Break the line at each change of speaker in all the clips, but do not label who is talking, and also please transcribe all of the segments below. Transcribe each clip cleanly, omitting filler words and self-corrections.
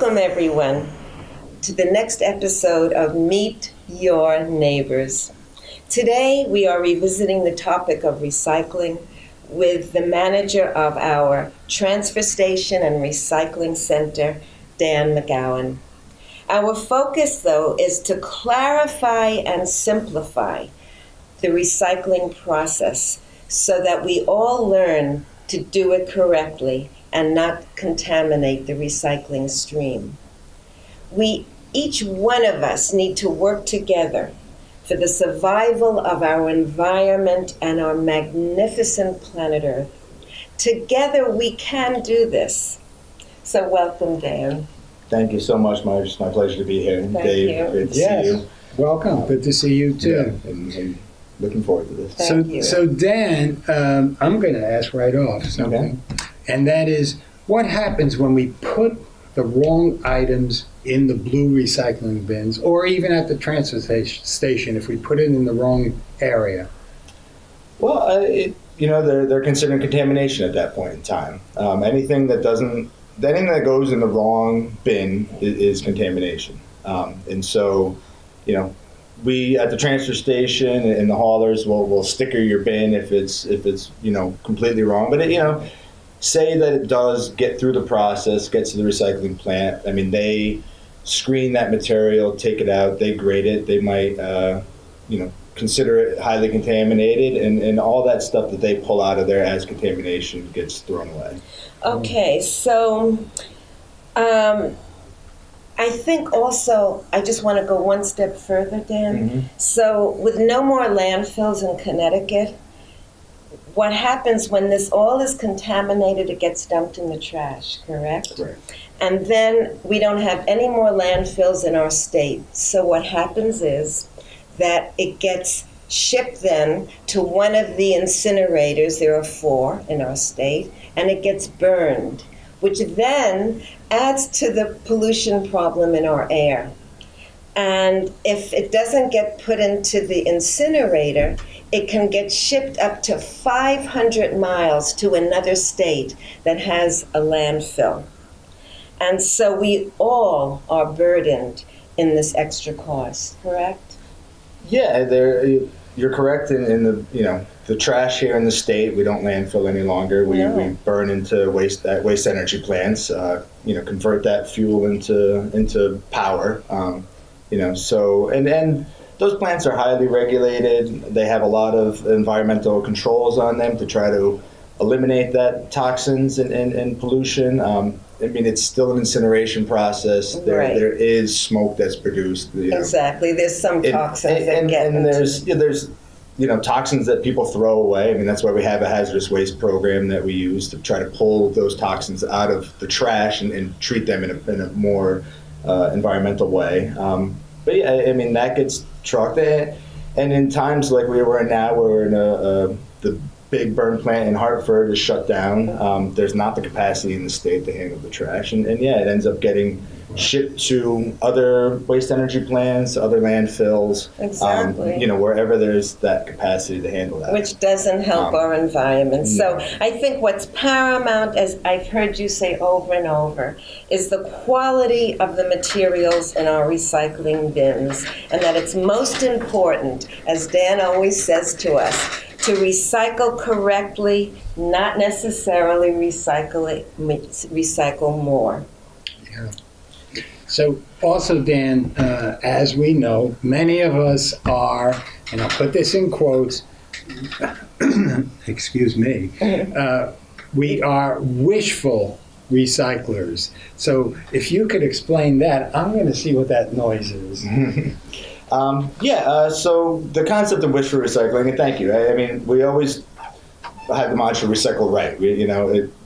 Welcome, everyone, to the next episode of Meet Your Neighbors. Today, we are revisiting the topic of recycling with the manager of our transfer station and recycling center, Dan McGowan. Our focus, though, is to clarify and simplify the recycling process so that we all learn to do it correctly and not contaminate the recycling stream. Each one of us need to work together for the survival of our environment and our magnificent planet Earth. Together we can do this. So welcome, Dan.
Thank you so much, Marge. It's my pleasure to be here.
Thank
Dave,
you.
great to see you.
Welcome. Good to see you too.
Yeah, and looking forward to this.
Thank you.
So Dan, I'm going to ask right off something, and that is, what happens when we put the wrong items in the blue recycling bins, or even at the transfer station if we put it in the wrong area?
Well, they're considering contamination at that point in time. Anything that goes in the wrong bin is contamination. And so, we at the transfer station and the haulers will sticker your bin if it's completely wrong. But say that it does get through the process, gets to the recycling plant. I mean, they screen that material, take it out, they grade it. They might consider it highly contaminated, and all that stuff that they pull out of there as contamination gets thrown away.
Okay, so I think also I just want to go one step further, Dan.
Mm-hmm.
So with no more landfills in Connecticut, what happens when this all is contaminated, it gets dumped in the trash, correct?
Correct.
And then we don't have any more landfills in our state. So what happens is that it gets shipped then to one of the incinerators, there are 4 in our state, and it gets burned, which then adds to the pollution problem in our air. And if it doesn't get put into the incinerator, it can get shipped up to 500 miles to another state that has a landfill. And so we all are burdened in this extra cost, correct?
Yeah, you're correct in the trash here in the state. We don't landfill any longer. We burn into waste energy plants. Convert that fuel into power. So and those plants are highly regulated. They have a lot of environmental controls on them to try to eliminate that toxins and pollution. It's still an incineration process. There is smoke that's produced.
Exactly. There's some toxins that get
and there's toxins that people throw away. That's why we have a hazardous waste program that we use to try to pull those toxins out of the trash and treat them in a more environmental way. That gets trucked in. And in times like we were in now, we're in the big burn plant in Hartford is shut down. There's not the capacity in the state to handle the trash. And it ends up getting shipped to other waste energy plants, other landfills.
Exactly.
Wherever there's that capacity to handle that.
Which doesn't help our environment.
No.
So I think what's paramount, as I've heard you say over and over, is the quality of the materials in our recycling bins, and that it's most important, as Dan always says to us, to recycle correctly, not necessarily recycle more.
Yeah. So also, Dan, as we know, many of us are, and I'll put this in quotes, excuse me, we are wishful recyclers. So if you could explain that, I'm going to see what that noise is.
So the concept of wishful recycling, and thank you. We always have the mantra recycle right.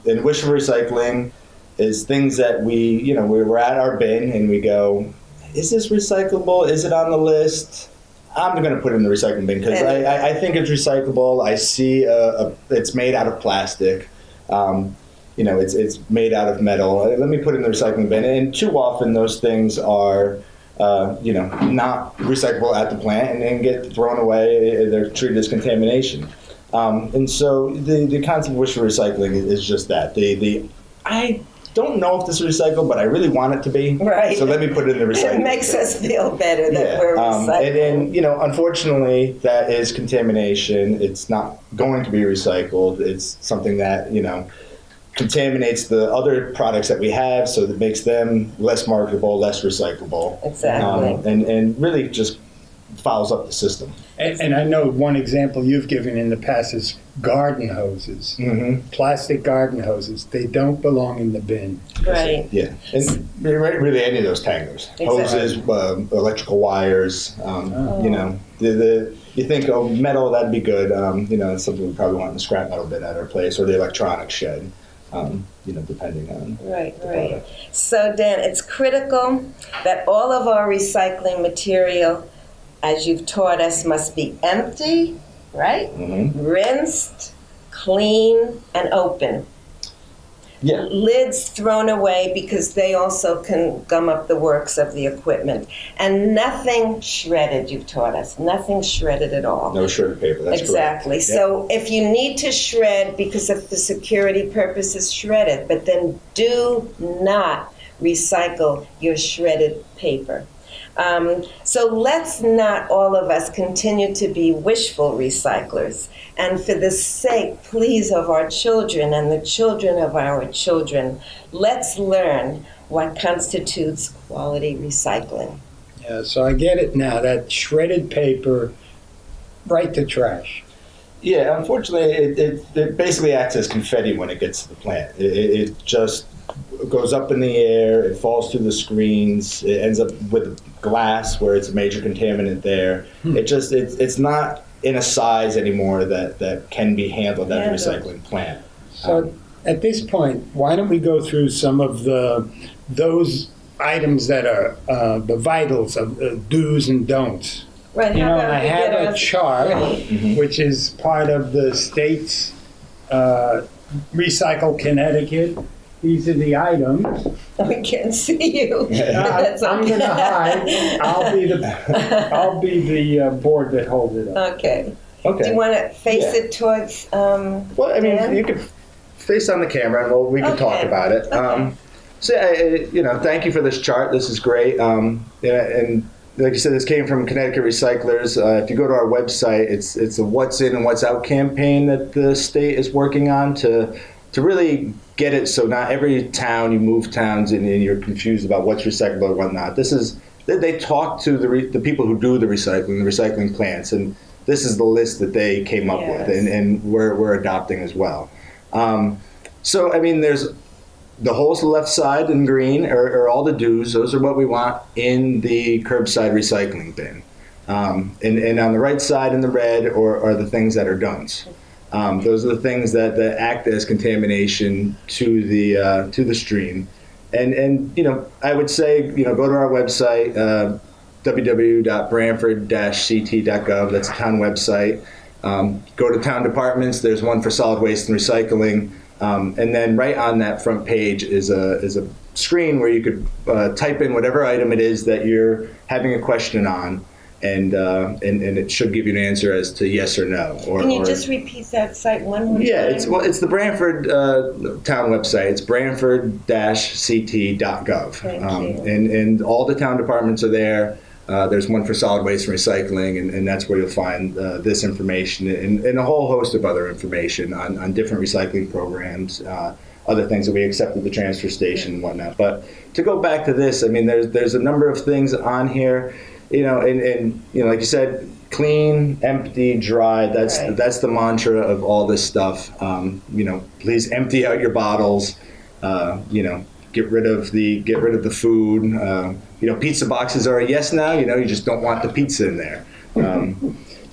And wishful recycling is things that we're at our bin and we go, is this recyclable? Is it on the list? I'm going to put it in the recycling bin because I think it's recyclable. I see it's made out of plastic. It's made out of metal. Let me put it in the recycling bin. And too often those things are not recyclable at the plant and get thrown away. They're treated as contamination. And so the concept of wishful recycling is just that. don't know if this is recycled, but I really want it to be.
Right.
So let me put it in the recycling.
It makes us feel better that we're
And
recycling.
then, unfortunately, that is contamination. It's not going to be recycled. It's something that, contaminates the other products that we have, so that makes them less marketable, less recyclable.
Exactly.
And really just fouls up the system.
And I know one example you've given in the past is garden hoses, plastic garden hoses. They don't belong in the bin.
Right.
Yeah, and really any of those tanglers,
Exactly.
hoses, electrical wires. You think, metal, that'd be good. It's something we probably want in the scrap metal bin at our place, or the electronics shed. Depending on
Right.
product.
So, Dan, it's critical that all of our recycling material, as you've taught us, must be empty, right? Rinsed, clean, and open.
Yeah.
Lids thrown away because they also can gum up the works of the equipment. And nothing shredded, you've taught us. Nothing shredded at all.
No shredded paper, that's
exactly.
correct.
So if you need to shred because of the security purposes, shred it. But then do not recycle your shredded paper. So let's not all of us continue to be wishful recyclers. And for the sake, please, of our children and the children of our children, let's learn what constitutes quality recycling.
Yeah, so I get it now. That shredded paper, right to trash.
Yeah, unfortunately, it basically acts as confetti when it gets to the plant. It just goes up in the air, it falls through the screens, it ends up with glass where it's a major contaminant there. It's not in a size anymore that can be handled at the recycling plant.
So at this point, why don't we go through some of those items that are the vitals of do's and don'ts?
Right.
You
how
know,
about
I
we
have
get
a chart,
Right.
which is part of the state's Recycle Connecticut. These are the items.
We can't see you. But that's
I'm
okay.
going to hide. I'll be the board that holds it up.
Okay.
Okay.
Do you want to face
Yeah.
it towards
Well, I mean,
Dan?
you could face on the camera, and we can talk
Okay.
about it.
Okay.
Thank you for this chart. This is great. And like you said, this came from Connecticut Recyclers. If you go to our website, it's a what's in and what's out campaign that the state is working on to really get it so not every town, you move towns and you're confused about what's recyclable or whatnot. They talk to the people who do the recycling plants, and this is the list that they came up with, and we're adopting as well. So, I mean, there's the whole left side in green are all the do's. Those are what we want in the curbside recycling bin. And on the right side in the red are the things that are don'ts. Those are the things that act as contamination to the stream. And I would say, go to our website, www.branford-ct.gov. That's a town website. Go to town departments. There's one for solid waste and recycling. And then right on that front page is a screen where you could type in whatever item it is that you're having a question on, and it should give you an answer as to yes or no.
Can you just repeat that site one more time?
Yeah, it's the Branford town website. It's branford-ct.gov.
Thank you.
And all the town departments are there. There's one for solid waste and recycling, and that's where you'll find this information and a whole host of other information on different recycling programs, other things that we accept at the transfer station and whatnot. But to go back to this, I mean, there's a number of things on here, and like you said, clean, empty, dry. That's the mantra of all this stuff. Please empty out your bottles. Get rid of the food. Pizza boxes are a yes now. You just don't want the pizza in there.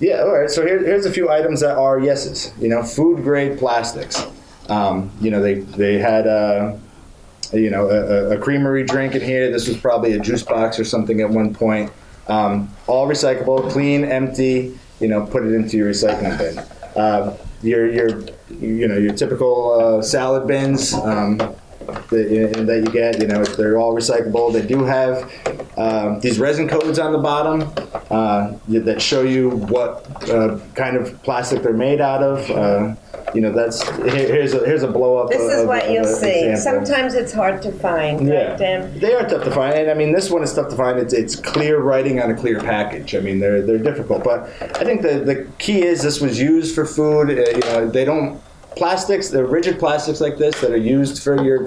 Yeah, all right. So here's a few items that are yeses. Food grade plastics. They had a creamery drink in here. This was probably a juice box or something at one point. All recyclable, clean, empty. Put it into your recycling bin. Your typical salad bins. That you get, they're all recyclable. They do have these resin codes on the bottom that show you what kind of plastic they're made out of. that's here's a blow up.
This is what you'll see.
Example.
Sometimes it's hard to find, right, Dan?
They are tough to find, and I mean this one is tough to find. It's clear writing on a clear package. I mean they're difficult, but I think the key is this was used for food. They don't. Plastics, the rigid plastics like this that are used for your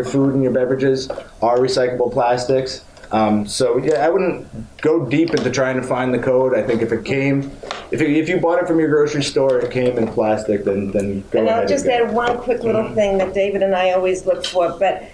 food and your beverages are recyclable plastics. So I wouldn't go deep into trying to find the code. I think if you bought it from your grocery store, it came in plastic, then go ahead.
And I'll just add one quick little thing that David and I always look for, but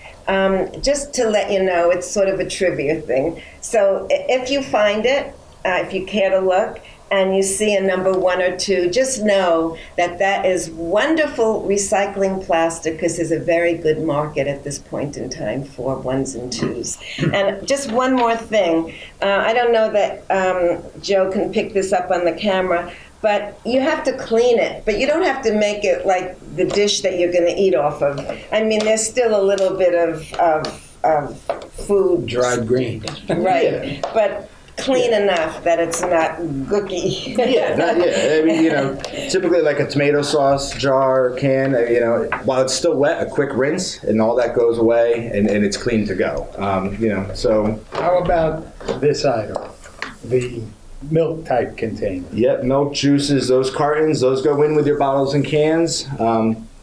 just to let you know, it's sort of a trivia thing. So if you find it, if you care to look, and you see a number 1 or 2, just know that is wonderful recycling plastic because there's a very good market at this point in time for 1s and 2s. And just one more thing. I don't know that Joe can pick this up on the camera, but you have to clean it. But you don't have to make it like the dish that you're going to eat off of. I mean, there's still a little bit of food.
Dried grain.
Right. But clean enough that it's not gooky.
I mean, typically like a tomato sauce jar, can, while it's still wet, a quick rinse and all that goes away and it's clean to go. So.
How about this item? The milk type container.
Yep, milk, juices, those cartons, those go in with your bottles and cans.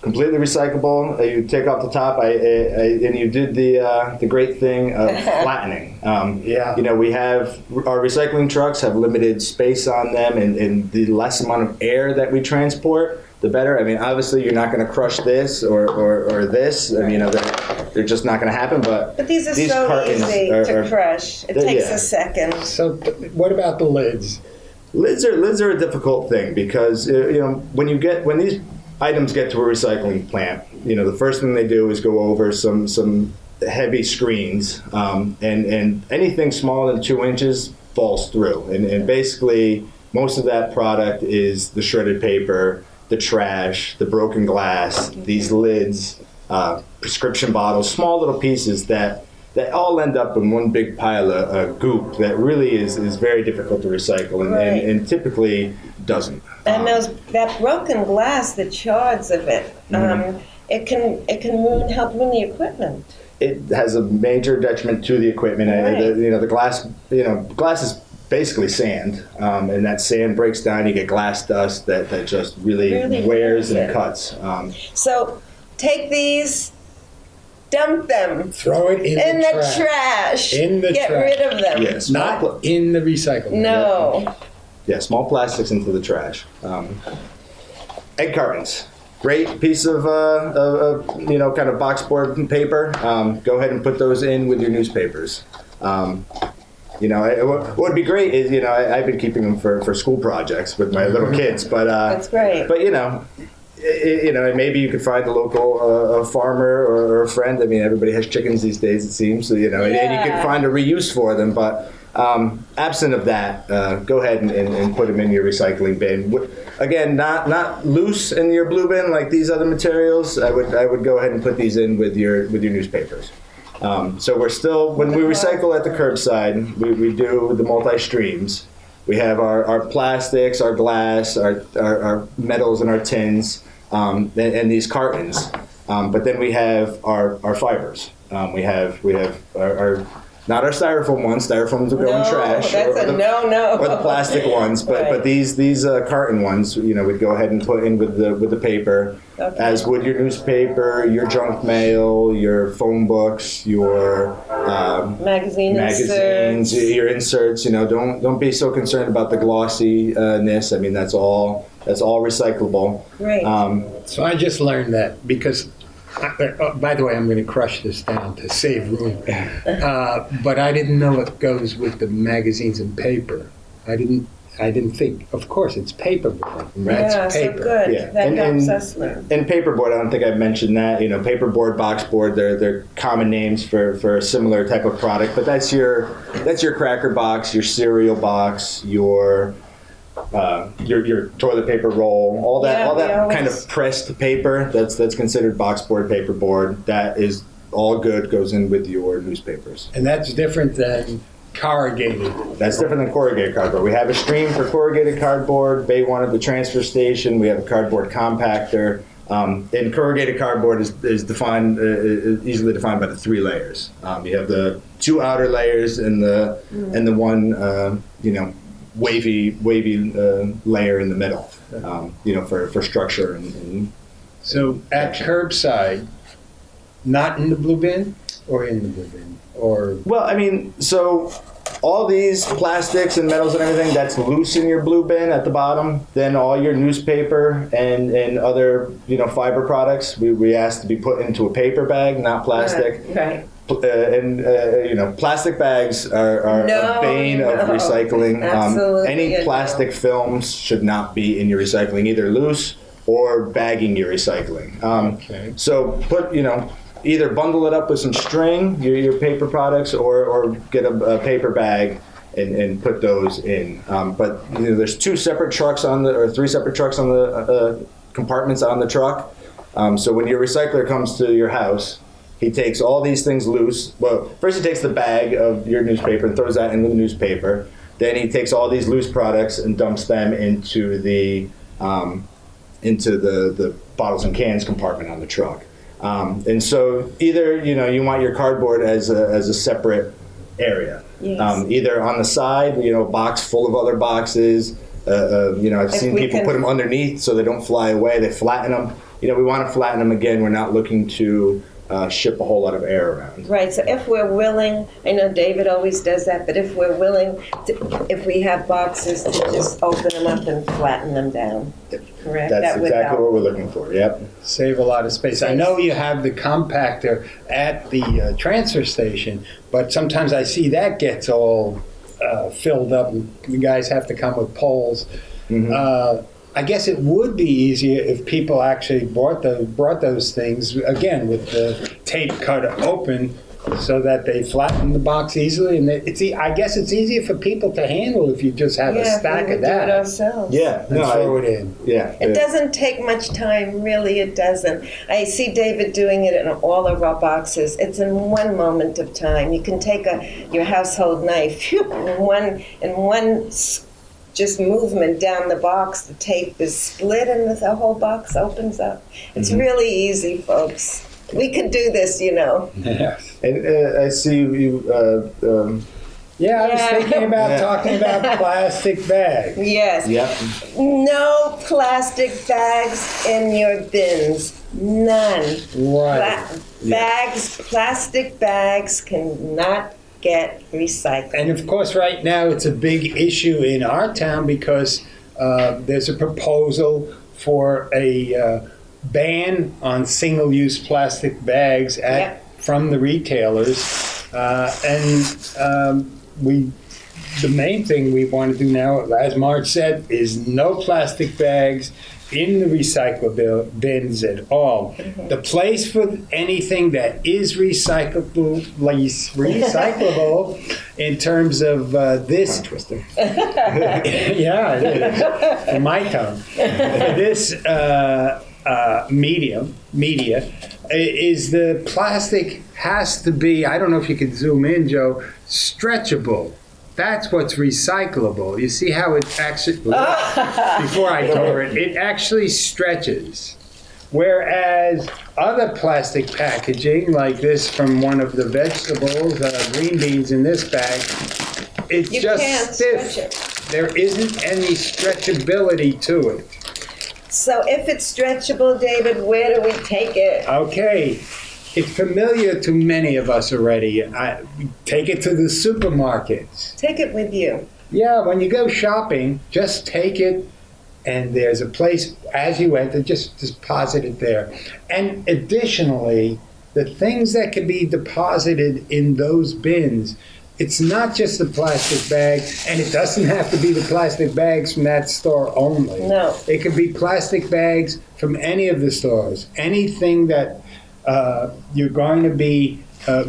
Completely recyclable. You take off the top, and you did the great thing of flattening. We have our recycling trucks have limited space on them, and the less amount of air that we transport, the better. I mean, obviously, you're not going to crush this or this. I mean, they're just not going to happen. But
these are so easy to crush. It takes a second.
So, what about the lids?
Lids are a difficult thing because when these items get to a recycling plant, the first thing they do is go over some heavy screens, and anything smaller than 2 inches falls through. And basically, most of that product is the shredded paper, the trash, the broken glass, these lids, prescription bottles, small little pieces that all end up in one big pile of goop that really is very difficult to recycle and typically doesn't.
And that broken glass, the shards of it, it can help ruin the equipment.
It has a major detriment to the equipment.
Right.
The glass is basically sand, and that sand breaks down. You get glass dust that just really wears and cuts.
So take these. Dump them.
Throw it in the
trash. Get rid of them.
Yes,
not in the recycle.
No.
Yeah, small plastics into the trash. Egg cartons. Great piece of kind of box board paper. Go ahead and put those in with your newspapers. What would be great is I've been keeping them for school projects with my little kids, but
that's great.
But maybe you could find a local farmer or a friend. I mean, everybody has chickens these days, it seems. So, and you could find a reuse for them. But absent of that, go ahead and put them in your recycling bin. Again, not loose in your blue bin like these other materials. I would go ahead and put these in with your newspapers. So we're still, when we recycle at the curbside, we do the multi-streams. We have our plastics, our glass, our metals, and our tins, and these cartons. But then we have our fibers. We have our not our styrofoam ones. Styrofoams will go in trash.
That's a no.
Or the plastic ones, but these carton ones, we'd go ahead and put in with the paper, as would your newspaper, your junk mail, your phone books, your magazines, your inserts. Don't be so concerned about the glossiness. I mean, that's all recyclable.
Right.
So I just learned that because. By the way, I'm going to crush this down to save room. But I didn't know it goes with the magazines and paper. I didn't think. Of course, it's paperboard. Right?
Yeah,
it's paper.
So good.
Yeah.
That helps us learn.
And paperboard, I don't think I've mentioned that. Paperboard, boxboard, they're common names for a similar type of product. But that's your cracker box, your cereal box, your toilet paper roll, all that kind of pressed paper. That's considered boxboard, paperboard. That is all good. Goes in with your newspapers.
And that's different than corrugated.
That's different than corrugated cardboard. We have a stream for corrugated cardboard, Bay 1 at the transfer station. We have a cardboard compactor. And corrugated cardboard is defined, easily defined by the 3 layers. You have the 2 outer layers and the one wavy layer in the middle. For structure and
So at curbside, not in the blue bin or in the blue bin? Or
well, I mean, so all these plastics and metals and everything that's loose in your blue bin at the bottom, then all your newspaper and other fiber products we ask to be put into a paper bag, not plastic.
Right.
Plastic bags are a bane of recycling.
Absolutely.
Any plastic films should not be in your recycling, either loose or bagging your recycling.
Okay.
So put, either bundle it up with some string, your paper products, or get a paper bag and put those in. But there's 2 separate trucks or 3 separate trucks on the compartments on the truck. So when your recycler comes to your house, he takes all these things loose. Well, first he takes the bag of your newspaper and throws that in the newspaper. Then he takes all these loose products and dumps them into the bottles and cans compartment on the truck. And so either you want your cardboard as a separate area,
Yes.
Either on the side, a box full of other boxes. I've seen people put them underneath so they don't fly away. They flatten them. We want to flatten them again. We're not looking to ship a whole lot of air around.
Right, so if we're willing, I know David always does that, but if we're willing, if we have boxes, to just open them up and flatten them down, correct?
That's
That would
exactly
help.
what we're looking for, yep.
save a lot of space. I know you have the compactor at the transfer station, but sometimes I see that gets all filled up and you guys have to come with poles.
Mm-hmm.
I guess it would be easier if people actually brought those things, again, with the tape cut open so that they flatten the box easily. And I guess it's easier for people to handle if you just have a stack
we
of
would do it
that.
ourselves.
Yeah,
And throw it in.
Yeah.
It doesn't take much time, really it doesn't. I see David doing it in all of our boxes. It's in one moment of time. You can take your household knife, phew, in one just movement down the box, the tape is split and the whole box opens up. It's really easy, folks. We could do this,
Yes.
And I see you.
Yeah, I was thinking about
Yeah.
talking about plastic bags.
Yes.
Yep.
No plastic bags in your bins. None.
Right.
Plastic bags cannot get recycled.
And of course, right now it's a big issue in our town because there's a proposal for a ban on single-use plastic bags from the retailers. The main thing we want to do now, as Marge said, is no plastic bags in the recyclable bins at all. The place for anything that is recyclable in terms of this
Twister.
yeah, it is. For my tongue. This media is the plastic has to be, I don't know if you can zoom in, Joe, stretchable. That's what's recyclable. You see how it actually, before I cover it, it actually stretches. Whereas other plastic packaging, like this from one of the vegetables, green beans in this bag, it's
You
just
can't
stiff.
stretch it.
There isn't any stretchability to it.
So if it's stretchable, David, where do we take it?
Okay, it's familiar to many of us already. Take it to the supermarkets.
Take it with you.
Yeah, when you go shopping, just take it, and there's a place as you enter, just deposit it there. And additionally, the things that can be deposited in those bins, it's not just the plastic bag, and it doesn't have to be the plastic bags from that store only.
No.
It can be plastic bags from any of the stores. Anything that you're going to be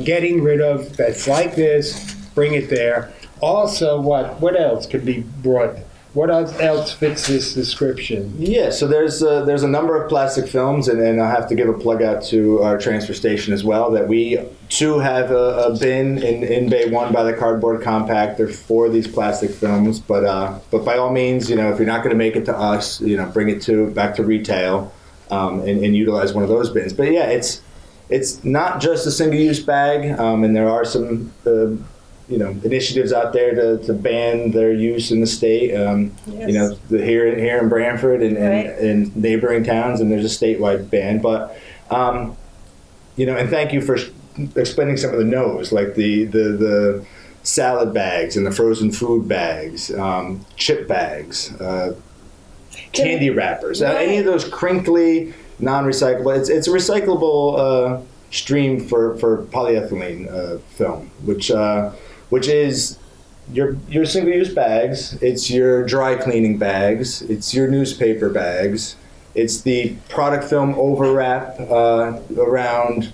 getting rid of that's like this, bring it there. Also, what else could be brought What else fits this description?
Yeah, so there's a number of plastic films, and I have to give a plug out to our transfer station as well, that we too have a bin in Bay 1 by the cardboard compactor for these plastic films. But by all means, if you're not going to make it to us, bring it back to retail and utilize one of those bins. But yeah, it's not just a single-use bag, and there are some initiatives out there to ban their use in the state.
Yes.
Here in Branford and in neighboring towns, and there's a statewide ban. But and thank you for explaining some of the no's, like the salad bags and the frozen food bags, chip bags, candy wrappers, any of those crinkly, non-recyclable. It's a recyclable stream for polyethylene film, which is your single-use bags, it's your dry cleaning bags, it's your newspaper bags, it's the product film overwrap around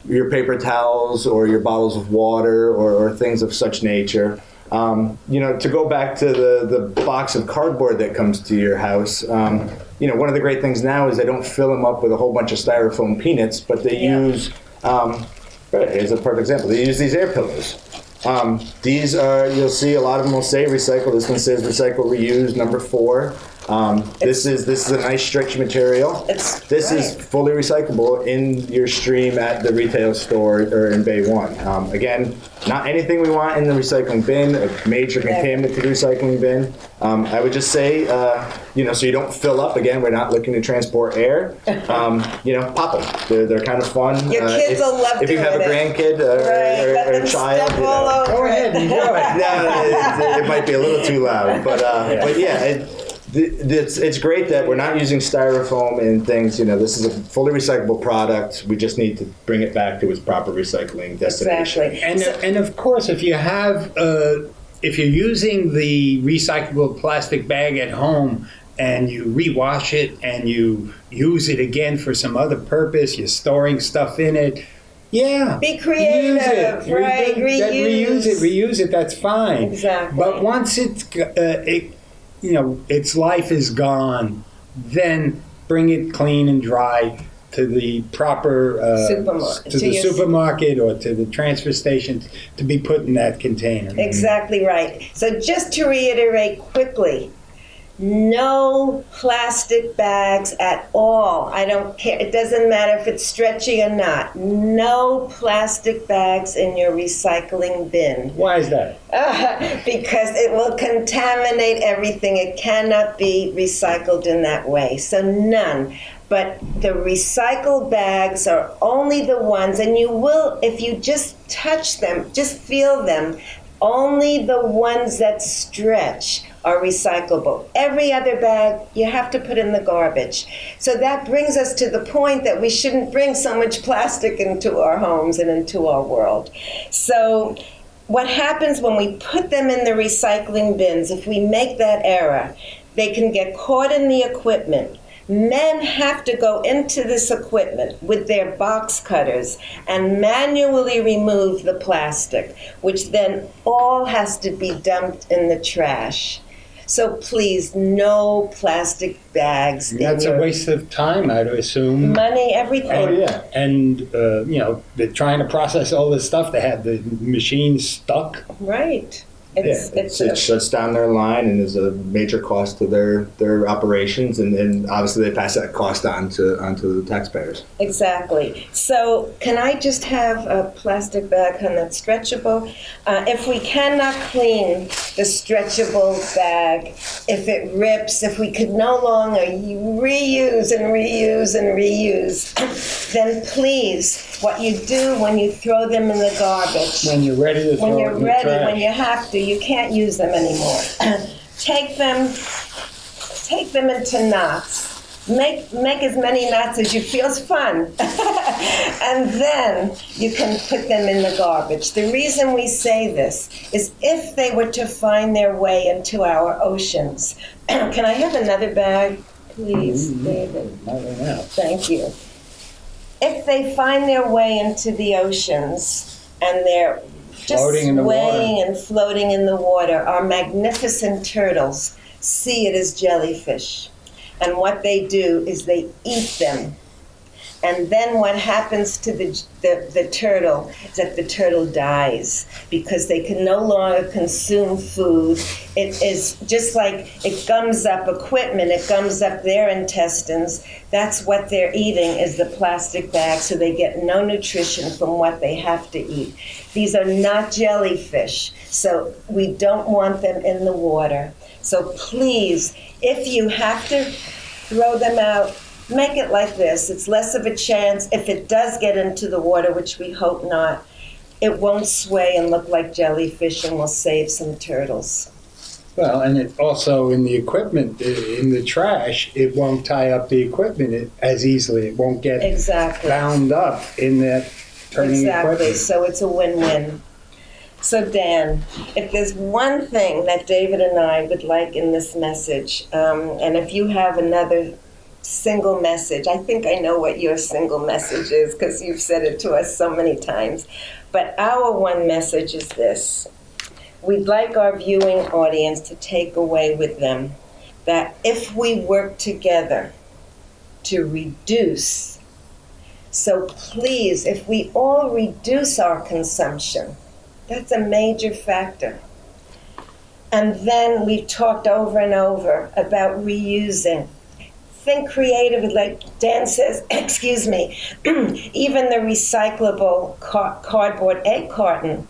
your paper towels or your bottles of water or things of such nature. To go back to the box of cardboard that comes to your house, one of the great things now is they don't fill them up with a whole bunch of styrofoam peanuts, but they use, here's a perfect example, they use these air pillows. These are, you'll see a lot of them will say recycle. This one says recycle, reuse, number 4. This is a nice stretch material. This is fully recyclable in your stream at the retail store or in Bay 1. Again, not anything we want in the recycling bin, a major contaminant to the recycling bin. I would just say, so you don't fill up. Again, we're not looking to transport air. Pop them. They're kind of fun.
Your kids will love
if you have a grandkid or a child.
Go ahead, enjoy.
No, it might be a little too loud, but yeah. It's great that we're not using styrofoam and things. This is a fully recyclable product. We just need to bring it back to its proper recycling destination.
Exactly.
And of course, if you have, if you're using the recyclable plastic bag at home and you rewash it and you use it again for some other purpose, you're storing stuff in it. Yeah.
Be creative, right?
Reuse it. That's fine.
Exactly.
But once its life is gone, then bring it clean and dry to the proper supermarket or to the transfer station to be put in that container.
Exactly right. So just to reiterate quickly, no plastic bags at all. I don't care. It doesn't matter if it's stretchy or not. No plastic bags in your recycling bin.
Why is that?
Because it will contaminate everything. It cannot be recycled in that way. So none. But the recycled bags are only the ones, and you will, if you just touch them, just feel them, only the ones that stretch are recyclable. Every other bag you have to put in the garbage. So that brings us to the point that we shouldn't bring so much plastic into our homes and into our world. So what happens when we put them in the recycling bins, if we make that error, they can get caught in the equipment. Men have to go into this equipment with their box cutters and manually remove the plastic, which then all has to be dumped in the trash. So please, no plastic bags.
That's a waste of time, I'd assume.
Money, everything.
Oh, yeah. And, they're trying to process all this stuff. They have the machines stuck.
Right.
It shuts down their line and is a major cost to their operations, and obviously they pass that cost onto the taxpayers.
Exactly. So can I just have a plastic bag that's stretchable? If we cannot clean the stretchable bag, if it rips, if we could no longer reuse, then please, what you do when you throw them in the garbage.
When you're ready to throw it in the trash.
When you have to, you can't use them anymore. Take them into knots. Make as many knots as you feel is fun. And then you can put them in the garbage. The reason we say this is if they were to find their way into our oceans. Can I have another bag, please, David?
Not right now.
Thank you. If they find their way into the oceans and they're just swaying and floating in the water, our magnificent turtles see it as jellyfish. And what they do is they eat them. And then what happens to the turtle is that the turtle dies because they can no longer consume food. It is just like it gums up equipment, it gums up their intestines. That's what they're eating is the plastic bag, so they get no nutrition from what they have to eat. These are not jellyfish, so we don't want them in the water. So please, if you have to throw them out, make it like this. It's less of a chance. If it does get into the water, which we hope not, it won't sway and look like jellyfish, and we'll save some turtles.
Well, and it also in the equipment, in the trash, it won't tie up the equipment as easily. It won't get bound up in that turning equipment.
So it's a win-win. So Dan, if there's one thing that David and I would like in this message, and if you have another single message. I think I know what your single message is because you've said it to us so many times. But our one message is this. We'd like our viewing audience to take away with them that if we work together to reduce, so please, if we all reduce our consumption, that's a major factor. And then we've talked over and over about reusing. Think creatively, like Dan says, excuse me, even the recyclable cardboard egg carton,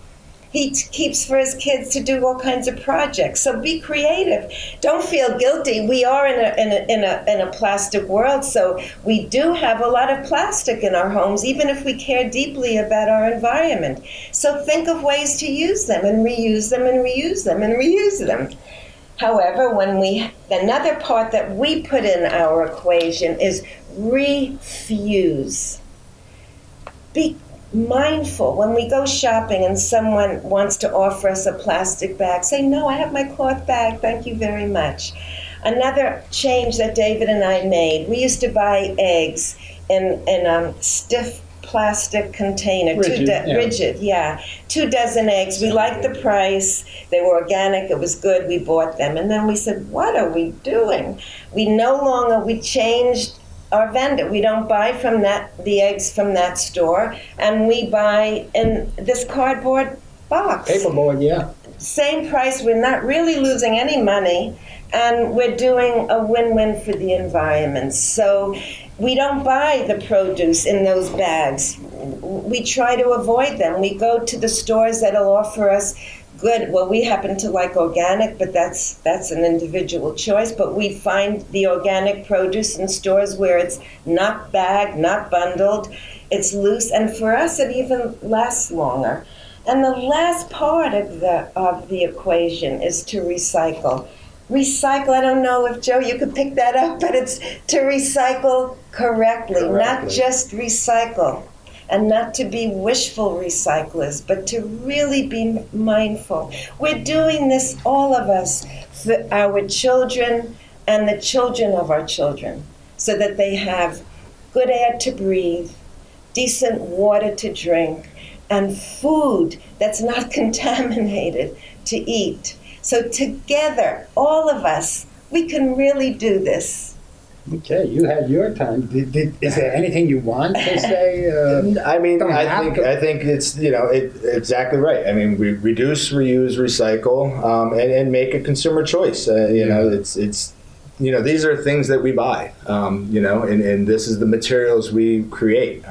he keeps for his kids to do all kinds of projects. So be creative. Don't feel guilty. We are in a plastic world, so we do have a lot of plastic in our homes, even if we care deeply about our environment. So think of ways to use them and reuse them and reuse them and reuse them. However, another part that we put in our equation is refuse. Be mindful when we go shopping and someone wants to offer us a plastic bag. Say, no, I have my cloth bag. Thank you very much. Another change that David and I made, we used to buy eggs in stiff plastic container, rigid, 2 dozen eggs. We liked the price. They were organic. It was good. We bought them. And then we said, what are we doing? We changed our vendor. We don't buy from the eggs from that store, and we buy in this cardboard box.
Paperboard, yeah.
Same price. We're not really losing any money, and we're doing a win-win for the environment. So we don't buy the produce in those bags. We try to avoid them. We go to the stores that'll offer us good. Well, we happen to like organic, but that's an individual choice. But we find the organic produce in stores where it's not bagged, not bundled, it's loose, and for us it even lasts longer. And the last part of the equation is to recycle. Recycle, I don't know if, Joe, you could pick that up, but it's to recycle correctly. Not just recycle. And not to be wishful recyclers, but to really be mindful. We're doing this, all of us, for our children and the children of our children, so that they have good air to breathe, decent water to drink, and food that's not contaminated to eat. So together, all of us, we can really do this.
Okay, you had your time. Is there anything you want to say?
I think it's exactly right. I mean, we reduce, reuse, recycle, and make a consumer choice. It's these are things that we buy. And this is the materials we create.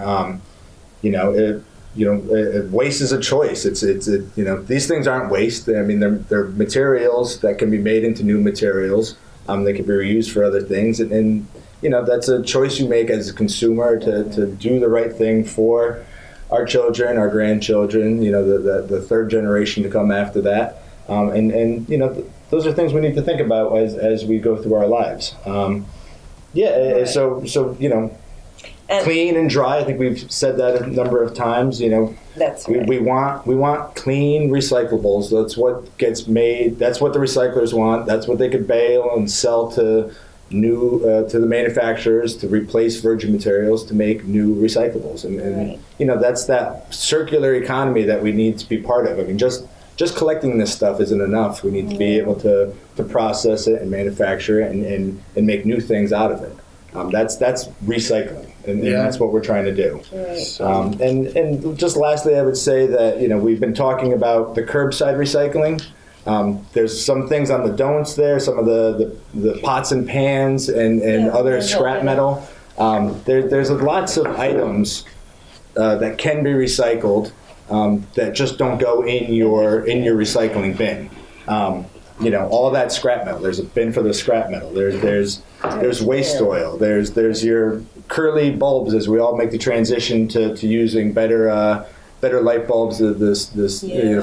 Waste is a choice. These things aren't waste. I mean, they're materials that can be made into new materials. They can be reused for other things, and that's a choice you make as a consumer to do the right thing for our children, our grandchildren, the third generation to come after that, those are things we need to think about as we go through our lives. Right. So clean and dry. I think we've said that a number of times.
That's right.
We want clean recyclables. That's what gets made. That's what the recyclers want. That's what they could bale and sell to to the manufacturers to replace virgin materials to make new recyclables. And
right.
That's that circular economy that we need to be part of. I mean, just just collecting this stuff isn't enough. We need to be able to process it and manufacture it and make new things out of it. That's recycling, and that's what we're trying to do.
Right.
And just lastly, I would say that we've been talking about the curbside recycling. There's some things on the don'ts there, some of the pots and pans and other scrap metal. There's lots of items that can be recycled that just don't go in your recycling bin. All that scrap metal. There's a bin for the scrap metal. There's waste oil. There's your curly bulbs as we all make the transition to using better light bulbs. This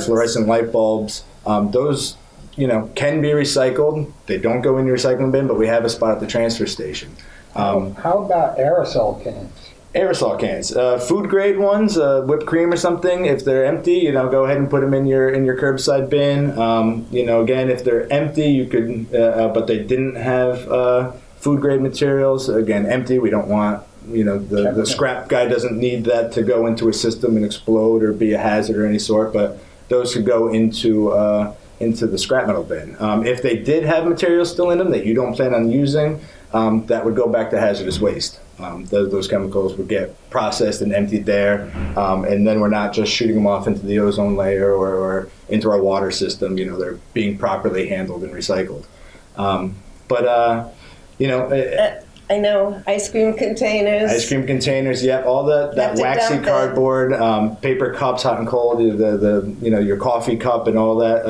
fluorescent light bulbs. Those can be recycled. They don't go in your recycling bin, but we have a spot at the transfer station.
How about aerosol cans?
Aerosol cans, food grade ones, whipped cream or something. If they're empty, go ahead and put them in your curbside bin. Again, if they're empty, you could, but they didn't have food grade materials. Again, empty. We don't want, the scrap guy doesn't need that to go into a system and explode or be a hazard or any sort. But those could go into the scrap metal bin. If they did have materials still in them that you don't plan on using, that would go back to hazardous waste. Those chemicals would get processed and emptied there, and then we're not just shooting them off into the ozone layer or into our water system. They're being properly handled and recycled.
I know, ice cream containers.
Ice cream containers, yep. All that waxy cardboard, paper cups, hot and cold. Your coffee cup and all that.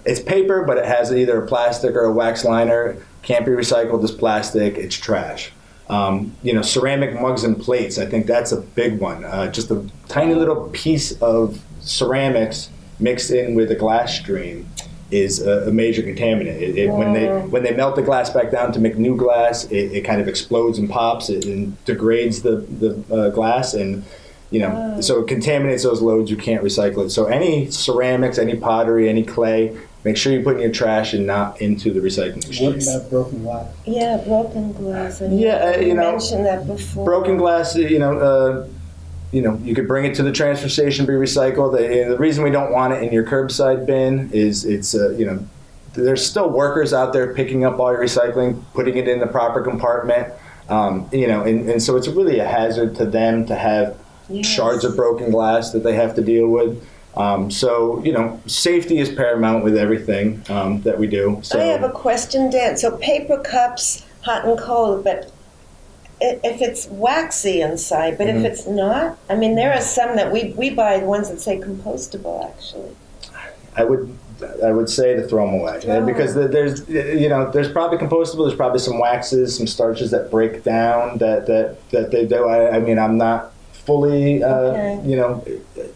It's paper, but it has either a plastic or a wax liner. Can't be recycled as plastic. It's trash. Ceramic mugs and plates. I think that's a big one. Just a tiny little piece of ceramics mixed in with a glass stream is a major contaminant. When they melt the glass back down to make new glass, it kind of explodes and pops. It degrades the glass, and so it contaminates those loads. You can't recycle it. So any ceramics, any pottery, any clay, make sure you put in your trash and not into the recycling machine.
What about broken glass?
Yeah, broken glass.
You
mentioned that before.
Broken glass, you could bring it to the transfer station, be recycled. The reason we don't want it in your curbside bin is there's still workers out there picking up all your recycling, putting it in the proper compartment. And so it's really a hazard to them to have shards of broken glass that they have to deal with. Safety is paramount with everything that we do. So
I have a question, Dan. So paper cups, hot and cold, but if it's waxy inside, but if it's not, there are some that we buy, the ones that say compostable, actually.
I would say to throw them away because there's probably compostable. There's probably some waxes, some starches that break down that they do. I'm not fully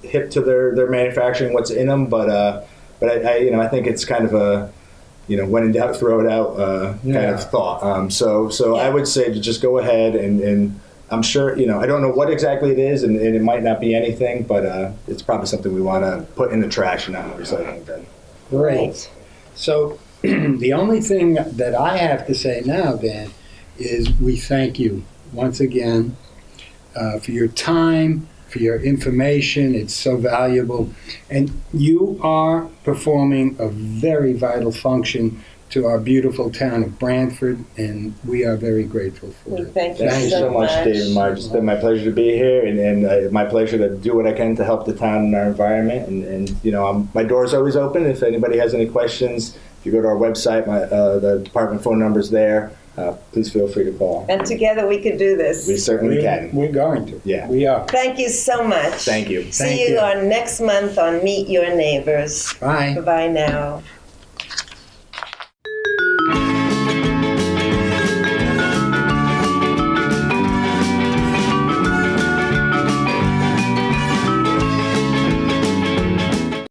hip to their manufacturing, what's in them, but I think it's kind of a when in doubt, throw it out kind of thought. So I would say to just go ahead and I'm sure, I don't know what exactly it is, and it might not be anything, but it's probably something we want to put in the trash and not in the recycling bin.
Great. So the only thing that I have to say now, Dan, is we thank you once again for your time, for your information. It's so valuable. And you are performing a very vital function to our beautiful town of Branford, and we are very grateful for it.
Thank you
Thank you so much, David Marge. It's been my pleasure to be here, and my pleasure to do what I can to help the town and our environment. And my door's always open. If anybody has any questions, if you go to our website, the department phone number's there. Please feel free to call.
And together we could do this.
We certainly can.
We're going to.
Yeah.
We are.
Thank you so much.
Thank you.
See you on next month on Meet Your Neighbors.
Bye.
Bye-bye now.